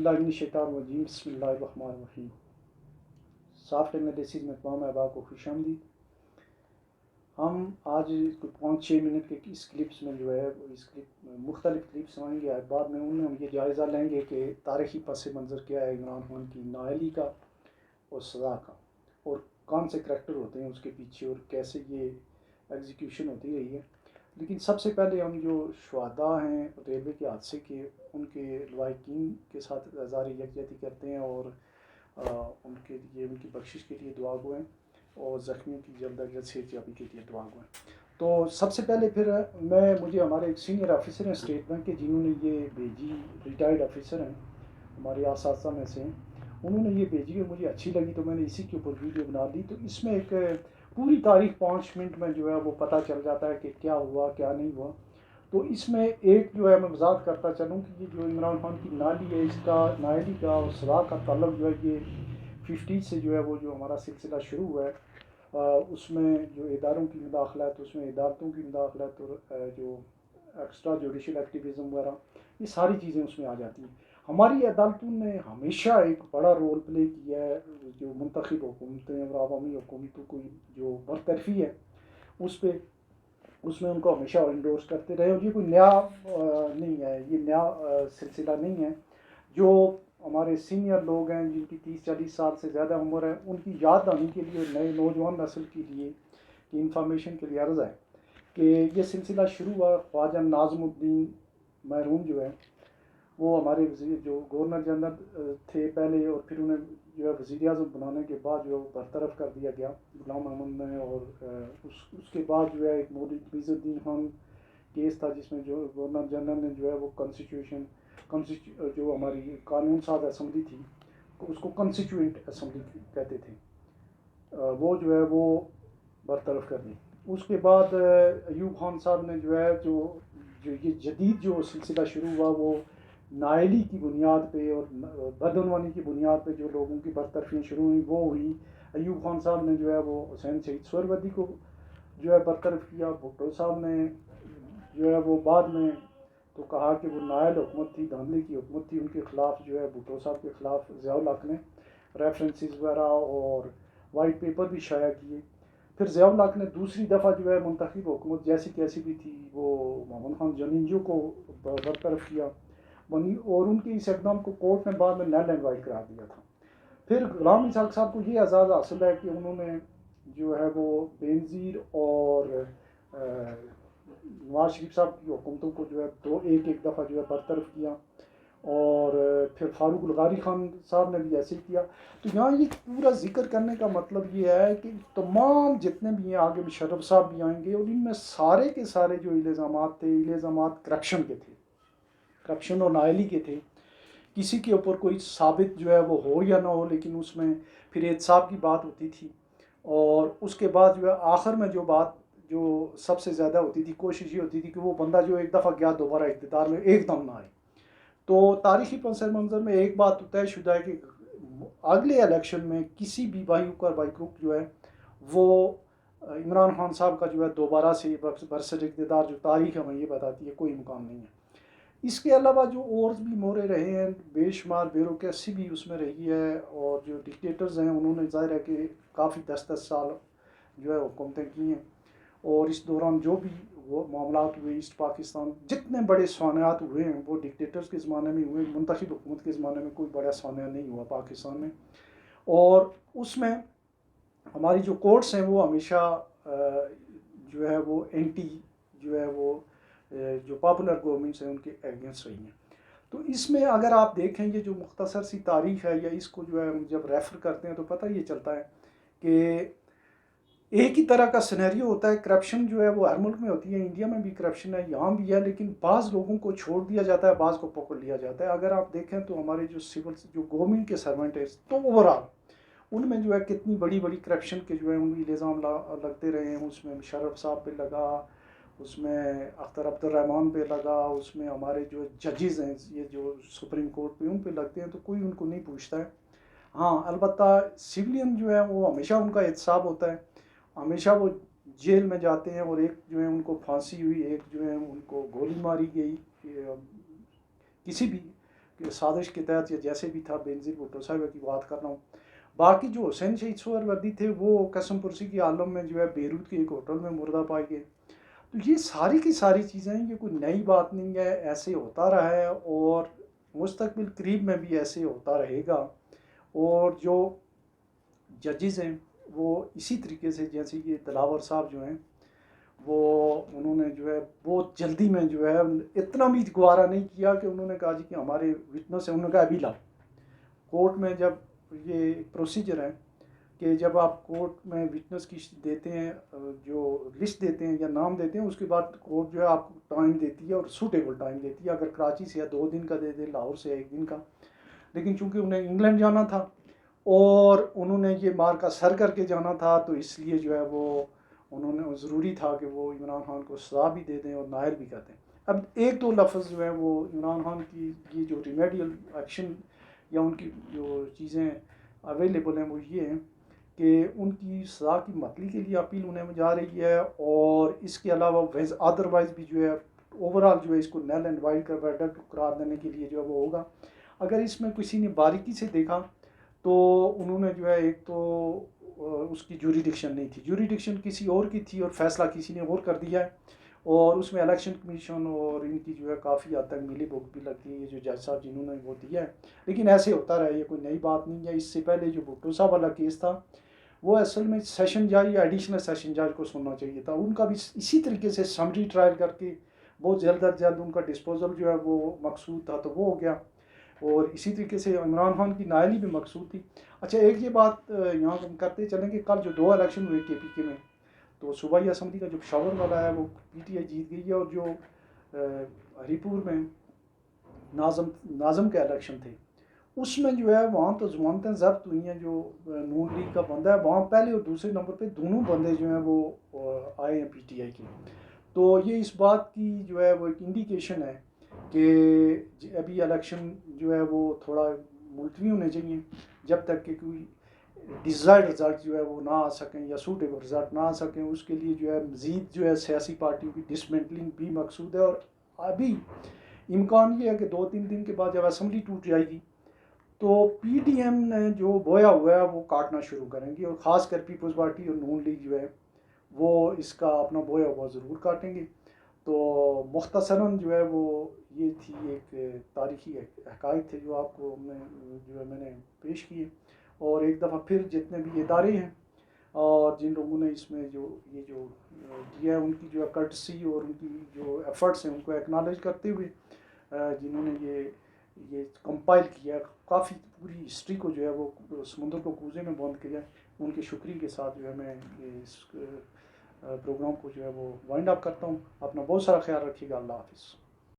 باللہ من الشیطان الرجیم بسم اللہ الرحمن الرحیم۔ سافٹ انالیسز میں تمام احباب کو خوش آمدید۔ ہم آج 5-6 منٹ کے اس کلپس میں جو ہے مختلف کلپس آئیں گے، بعد میں ان میں ہم یہ جائزہ لیں گے کہ تاریخی پس منظر کیا ہے عمران خان کی نااہلی کا اور سزا کا، اور کون سے کریکٹر ہوتے ہیں اس کے پیچھے اور کیسے یہ ایگزیکیوشن ہوتی رہی ہے۔ لیکن سب سے پہلے ہم جو شہداء ہیں ریلوے کے حادثے کے، ان کے لواحقین کے ساتھ اظہار یکجہتی کرتے ہیں اور ان کے لیے ان کی بخشش کے لیے دعا گو ہیں، اور زخمیوں کی جلد از جلد صحت یابی کے لیے دعا گو ہیں۔ تو سب سے پہلے پھر مجھے ہمارے ایک سینئر آفیسر ہیں اسٹیٹ بینک کے، جنہوں نے یہ بھیجی، ریٹائرڈ آفیسر ہیں، ہمارے اساتذہ میں سے ہیں، انہوں نے یہ بھیجی اور مجھے اچھی لگی تو میں نے اسی کے اوپر ویڈیو بنا دی۔ تو اس میں ایک پوری تاریخ 5 منٹ میں جو ہے وہ پتہ چل جاتا ہے کہ کیا ہوا کیا نہیں ہوا۔ تو اس میں ایک جو ہے میں وضاحت کرتا چلوں کہ یہ جو عمران خان کی نااہلی ہے، اس کا نااہلی کا اور سزا کا تعلق جو ہے یہ 50 سے جو ہے وہ جو ہمارا سلسلہ شروع ہوا ہے، اس میں جو اداروں کی مداخلت، اس میں عدالتوں کی مداخلت اور جو ایکسٹرا جوڈیشل ایکٹیویزم وغیرہ، یہ ساری چیزیں اس میں آ جاتی ہیں۔ ہماری عدالتوں نے ہمیشہ ایک بڑا رول پلے کیا ہے، جو منتخب حکومتیں اور عوامی حکومتوں کو جو برطرفی ہے اس میں ان کو ہمیشہ انڈورس کرتے رہے، اور یہ کوئی نیا نہیں ہے، یہ نیا سلسلہ نہیں ہے۔ جو ہمارے سینئر لوگ ہیں جن کی 30-40 سال سے زیادہ عمر ہے، ان کی یاد دہانی کے لیے، نئے نوجوان نسل کے لیے کی انفارمیشن کے لیے عرض ہے کہ یہ سلسلہ شروع ہوا خواجہ ناظم الدین محروم جو ہے، وہ ہمارے وزیر جو گورنر جنرل تھے پہلے، اور پھر انہیں جو ہے وزیر اعظم بنانے کے بعد جو برطرف کر دیا گیا غلام احمد نے، اور اس کے بعد جو ہے ایک مولوی عزت الدین خان کیس تھا، جس میں جو گورنر جنرل نے جو ہے وہ جو ہماری قانون ساز اسمبلی تھی اس کو کنسٹیٹیوئنٹ اسمبلی کہتے تھے، وہ جو ہے وہ برطرف کر دی۔ اس کے بعد ایوب خان صاحب نے جو ہے جو یہ جدید جو سلسلہ شروع ہوا، وہ نااہلی کی بنیاد پہ اور بدعنوانی کی بنیاد پہ جو لوگوں کی برطرفیاں شروع ہوئیں وہ ہوئی۔ ایوب خان صاحب نے جو ہے وہ حسین شہید سہروردی کو جو ہے برطرف کیا۔ بھٹو صاحب نے جو ہے وہ بعد میں تو کہا کہ وہ نائل حکومت تھی، دھاندلی کی حکومت تھی، ان کے خلاف جو ہے بھٹو صاحب کے خلاف ضیاء الحق نے ریفرنسز وغیرہ اور وائٹ پیپر بھی شائع کیے۔ پھر ضیاء الحق نے دوسری دفعہ جو ہے منتخب حکومت جیسی کیسی بھی تھی، وہ محمد خان جنینجو کو برطرف کیا، اور ان کے اس اقدام کو کورٹ نے بعد میں نل اینڈ وائڈ قرار دیا تھا۔ پھر غلام اسحاق صاحب کو یہ اعزاز حاصل ہے کہ انہوں نے جو ہے وہ بینظیر اور نواز شریف صاحب کی حکومتوں کو جو ہے ایک دفعہ جو ہے برطرف کیا، اور پھر فاروق الغاری خان صاحب نے بھی ایسے ہی کیا۔ تو یہاں یہ پورا ذکر کرنے کا مطلب یہ ہے کہ تمام جتنے بھی ہیں، آگے مشرف صاحب بھی آئیں گے، اور ان میں سارے کے سارے جو الزامات تھے، الزامات کرپشن کے تھے، کرپشن اور نااہلی کے تھے۔ کسی کے اوپر کوئی ثابت جو ہے وہ ہو یا نہ ہو، لیکن اس میں پھر احتساب کی بات ہوتی تھی، اور اس کے بعد جو ہے آخر میں جو بات جو سب سے زیادہ ہوتی تھی، کوشش یہ ہوتی تھی کہ وہ بندہ جو ایک دفعہ گیا دوبارہ اقتدار میں ایک دم نہ آئے۔ تو تاریخی پس منظر میں ایک بات طے شدہ ہے کہ اگلے الیکشن میں کسی بھی بائی گروپ جو ہے وہ عمران خان صاحب کا جو ہے دوبارہ سے برسر اقتدار جو تاریخ ہمیں یہ بتاتی ہے کوئی مقام نہیں ہے۔ اس کے علاوہ جو اور بھی مورے رہے ہیں، بے شمار بیوروکریسی بھی اس میں رہی ہے، اور جو ڈکٹیٹرز ہیں انہوں نے ظاہر ہے کہ کافی 10 سال جو ہے حکومتیں کی ہیں، اور اس دوران جو بھی وہ معاملات ہوئے ایسٹ پاکستان، جتنے بڑے سوانحات ہوئے ہیں وہ ڈکٹیٹرز کے زمانے میں ہوئے، منتخب حکومت کے زمانے میں کوئی بڑا سوانح نہیں ہوا پاکستان میں۔ اور اس میں ہماری جو کورٹس ہیں وہ ہمیشہ جو ہے وہ اینٹی جو ہے وہ جو پاپولر گورنمنٹس ہیں ان کے اگینسٹ رہی ہیں۔ تو اس میں اگر آپ دیکھیں یہ جو مختصر سی تاریخ ہے، یا اس کو جو ہے جب ریفر کرتے ہیں تو پتہ یہ چلتا ہے کہ ایک ہی طرح کا سینیریو ہوتا ہے۔ کرپشن جو ہے وہ ہر ملک میں ہوتی ہے، انڈیا میں بھی کرپشن ہے، یہاں بھی ہے، لیکن بعض لوگوں کو چھوڑ دیا جاتا ہے، بعض کو پکڑ لیا جاتا ہے۔ اگر آپ دیکھیں تو ہمارے جو سول جو گورنمنٹ کے سرونٹ ہیں تو اوورآل ان میں جو ہے کتنی بڑی بڑی کرپشن کے جو ہے ان کی الزام لگتے رہے ہیں۔ اس میں مشرف صاحب پہ لگا، اس میں اختر عبد الرحمن پہ لگا، اس میں ہمارے جو ججز ہیں یہ جو سپریم کورٹ پہ ان پہ لگتے ہیں، تو کوئی ان کو نہیں پوچھتا ہے۔ ہاں البتہ سویلین جو ہے وہ ہمیشہ ان کا احتساب ہوتا ہے، ہمیشہ وہ جیل میں جاتے ہیں، اور ایک جو ہے ان کو پھانسی ہوئی، ایک جو ہے ان کو گولی ماری گئی، کسی بھی سازش کے تحت یا جیسے بھی تھا بینظیر بھٹو صاحب کی بات کر رہا ہوں. باقی جو حسین شہید سہروردی تھے وہ قسم پرسی کے عالم میں جو ہے بیروت کے ایک ہوٹل میں مردہ پائے گئے. تو یہ ساری کی ساری چیزیں ہیں, یہ کوئی نئی بات نہیں ہے, ایسے ہوتا رہا ہے اور مستقبل قریب میں بھی ایسے ہوتا رہے گا. اور جو ججز ہیں وہ اسی طریقے سے, جیسے کہ دلاور صاحب جو ہیں وہ انہوں نے جو ہے بہت جلدی میں جو ہے اتنا بھی گوارا نہیں کیا کہ انہوں نے کہا جی کہ ہمارے وٹنس ہیں, انہوں نے کہا ابھی لاؤ. کورٹ میں جب یہ پروسیجر ہے کہ جب آپ کورٹ میں وٹنس کی دیتے ہیں, جو لسٹ دیتے ہیں یا نام دیتے ہیں, اس کے بعد کورٹ جو ہے آپ کو ٹائم دیتی ہے اور سوٹیبل ٹائم دیتی ہے. اگر کراچی سے 2 دن کا دے دے, لاہور سے 1 دن کا. لیکن چونکہ انہیں انگلینڈ جانا تھا اور انہوں نے یہ مار کا سر کر کے جانا تھا, تو اس لیے جو ہے وہ انہوں نے ضروری تھا کہ وہ عمران خان کو سزا بھی دے دیں اور نائل بھی کر دیں. اب 1-2 لفظ جو ہے وہ عمران خان کی یہ جو ریمیڈیل ایکشن یا ان کی جو چیزیں اویلیبل ہیں وہ یہ ہیں کہ ان کی سزا کی معطلی کے لیے اپیل ہونے میں جا رہی ہے, اور اس کے علاوہ ادروائز بھی جو ہے اوور آل جو ہے اس کو نیل اینڈ وائڈ کا ورڈکٹ قرار دینے کے لیے جو ہے وہ ہوگا. اگر اس میں کسی نے باریکی سے دیکھا تو انہوں نے جو ہے ایک تو اس کی جوریڈکشن نہیں تھی, جوریڈکشن کسی اور کی تھی اور فیصلہ کسی نے اور کر دیا ہے, اور اس میں الیکشن کمیشن اور ان کی جو ہے کافی حد تک ملی بھگت بھی لگتی ہے, یہ جو جج صاحب جنہوں نے وہ دیا ہے. لیکن ایسے ہوتا رہا, یہ کوئی نئی بات نہیں ہے. اس سے پہلے جو بھٹو صاحب والا کیس تھا وہ اصل میں سیشن جج یا ایڈیشنل سیشن جج کو سننا چاہیے تھا. ان کا بھی اسی طریقے سے سمری ٹرائل کر کے بہت جلد از جلد ان کا ڈسپوزل جو ہے وہ مقصود تھا تو وہ ہو گیا, اور اسی طریقے سے عمران خان کی نائلی بھی مقصود تھی. اچھا ایک یہ بات یہاں ہم کرتے چلیں کہ کل جو 2 الیکشن ہوئے کے پی کے میں, تو صوبائی اسمبلی کا جو پشاور والا ہے وہ پی ٹی آئی جیت گئی ہے, اور جو ہری پور میں ناظم کے الیکشن تھے اس میں جو ہے وہاں تو ضمانتیں ضبط ہوئی ہیں. جو نون لیگ کا بندہ ہے وہاں پہلے اور دوسرے نمبر پہ دونوں بندے جو ہیں وہ آئے ہیں پی ٹی آئی کے. تو یہ اس بات کی جو ہے وہ ایک انڈیکیشن ہے کہ ابھی الیکشن جو ہے وہ تھوڑا ملتوی ہونے چاہیے جب تک کہ کوئی ڈیزائرڈ رزلٹ جو ہے وہ نہ آ سکیں یا سوٹیبل رزلٹ نہ آ سکیں. اس کے لیے جو ہے مزید جو ہے سیاسی پارٹیوں کی ڈسمنٹلنگ بھی مقصود ہے, اور ابھی امکان یہ ہے کہ 2-3 دن کے بعد جب اسمبلی ٹوٹ جائے گی تو پی ڈی ایم نے جو بویا ہوا ہے وہ کاٹنا شروع کریں گے, اور خاص کر پیپلز پارٹی اور نون لیگ جو ہے وہ اس کا اپنا بویا ہوا ضرور کاٹیں گے. تو مختصراً جو ہے وہ یہ تھی ایک تاریخی حقائق تھے جو آپ کو میں نے پیش کیے. اور ایک دفعہ پھر جتنے بھی ادارے ہیں اور جن لوگوں نے اس میں یہ جو دیا ہے ان کی جو کرٹسی اور ان کی جو ایفرٹس ہیں ان کو ایکنالج کرتے ہوئے, جنہوں نے یہ کمپائل کیا, کافی پوری ہسٹری کو جو ہے وہ سمندر کو کوزے میں بند کیا, ان کے شکریہ کے ساتھ جو ہے میں اس پروگرام کو جو ہے وہ وائنڈ اپ کرتا ہوں. اپنا بہت سارا خیال رکھیے گا. اللہ حافظ.